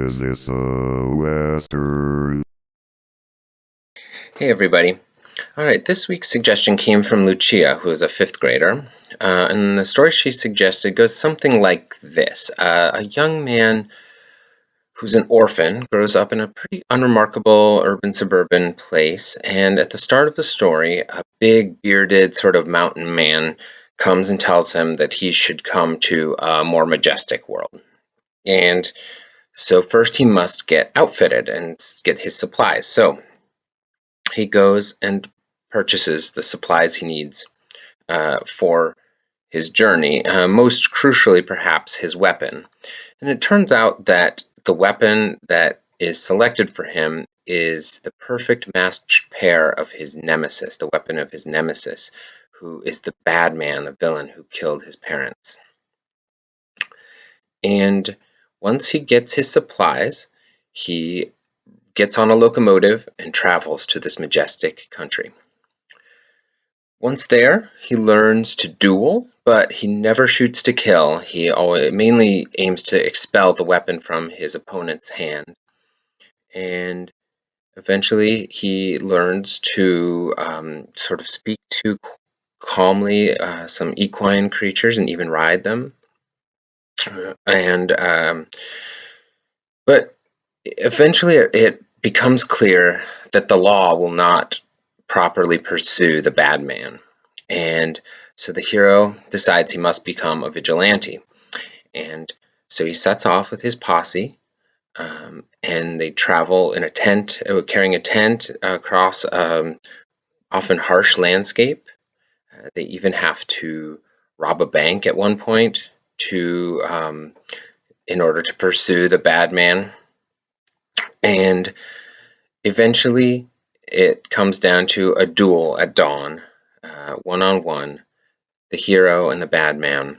Is this a Western? Hey everybody. All right, this week's suggestion came from Lucia, who is a fifth grader. And the story she suggested goes something like this. A young man who's an orphan grows up in a pretty unremarkable urban suburban place. And at the start of the story, a big bearded sort of mountain man comes and tells him that he should come to a more majestic world. And so first he must get outfitted and get his supplies. So he goes and purchases the supplies he needs for his journey, most crucially, perhaps, his weapon. And it turns out that the weapon that is selected for him is the perfect matched pair of his nemesis, the weapon of his nemesis, who is the bad man, the villain who killed his parents. And once he gets his supplies, he gets on a locomotive and travels to this majestic country. Once there, he learns to duel, but he never shoots to kill. He mainly aims to expel the weapon from his opponent's hand. And eventually, he learns to sort of speak to calmly some equine creatures and even ride them. And but eventually, it becomes clear that the law will not properly pursue the bad man. And so the hero decides he must become a vigilante. And so he sets off with his posse, and they travel in a tent, carrying a tent across often harsh landscape. They even have to rob a bank at one point in order to pursue the bad man. And eventually, it comes down to a duel at dawn, one-on-one, the hero and the bad man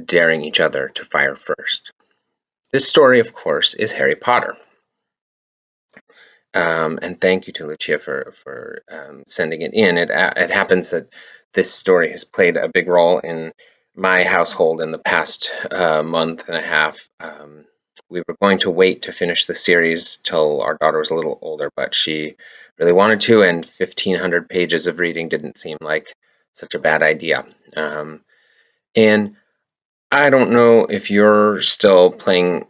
daring each other to fire first. This story, of course, is Harry Potter. And thank you to Lucia for sending it in. It happens that this story has played a big role in my household in the past month and a half. We were going to wait to finish the series till our daughter was a little older, but she really wanted to, and 1,500 pages of reading didn't seem like such a bad idea. And I don't know if you're still playing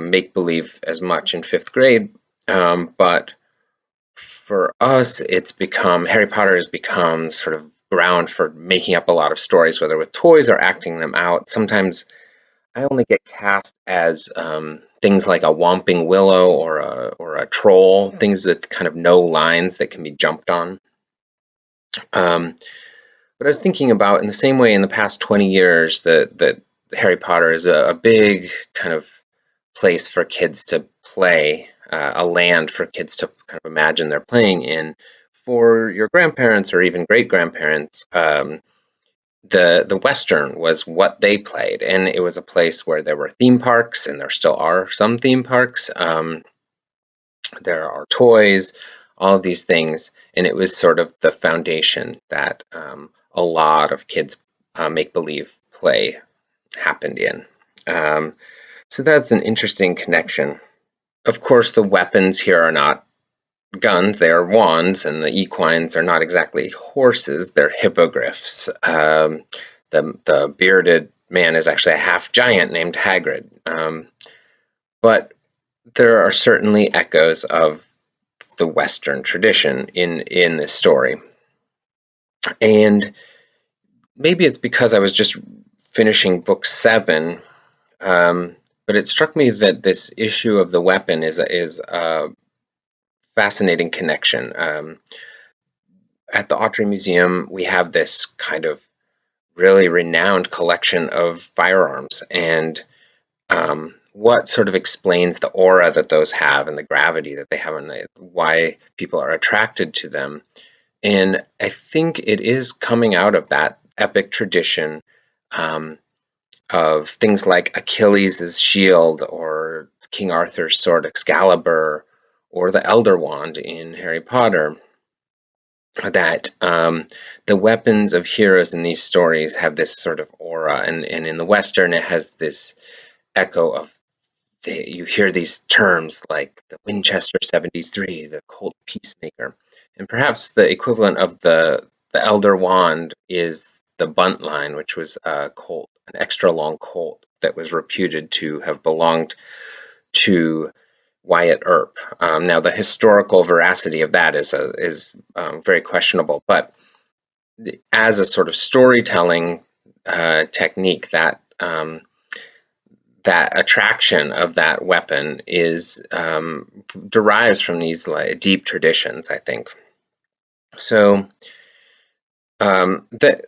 make-believe as much in fifth grade, but for us, Harry Potter has become sort of ground for making up a lot of stories, whether with toys or acting them out. Sometimes I only get cast as things like a Whomping Willow or a troll, things with kind of no lines that can be jumped on. But I was thinking about, in the same way, in the past 20 years, that Harry Potter is a big kind of place for kids to play, a land for kids to kind of imagine they're playing in. For your grandparents or even great grandparents, the Western was what they played, and it was a place where there were theme parks, and there still are some theme parks. There are toys, all of these things, and it was sort of the foundation that a lot of kids make believe play happened in. So that's an interesting connection. Of course, the weapons here are not guns, they are wands, and the equines are not exactly horses, they're hippogriffs. The bearded man is actually a half giant named Hagrid. But there are certainly echoes of the Western tradition in this story. And maybe it's because I was just finishing book 7, but it struck me that this issue of the weapon is a fascinating connection. At the Autry Museum, we have this kind of really renowned collection of firearms, and what sort of explains the aura that those have and the gravity that they have and why people are attracted to them. And I think it is coming out of that epic tradition of things like Achilles' shield or King Arthur's sword Excalibur or the Elder Wand in Harry Potter, that the weapons of heroes in these stories have this sort of aura, and in the Western it has this echo of you hear these terms like the Winchester 73, the Colt Peacemaker, and perhaps the equivalent of the Elder Wand is the Buntline, which was a Colt, an extra long Colt that was reputed to have belonged to Wyatt Earp. Now, the historical veracity of that is very questionable, but as a sort of storytelling technique, that attraction of that weapon is derives from these deep traditions, I think. So that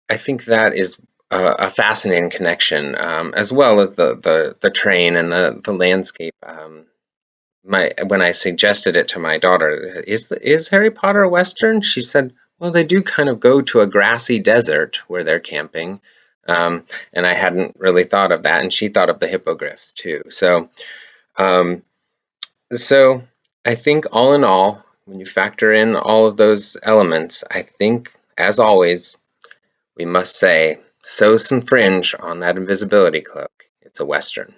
I think that is a fascinating connection, as well as the train and the landscape. My When I suggested it to my daughter, is Harry Potter a Western? She said, well, they do kind of go to a grassy desert where they're camping. And I hadn't really thought of that, and she thought of the hippogriffs too. Um, so I think all in all, when you factor in all of those elements, I think, as always, we must say, sew some fringe on that invisibility cloak. It's a Western.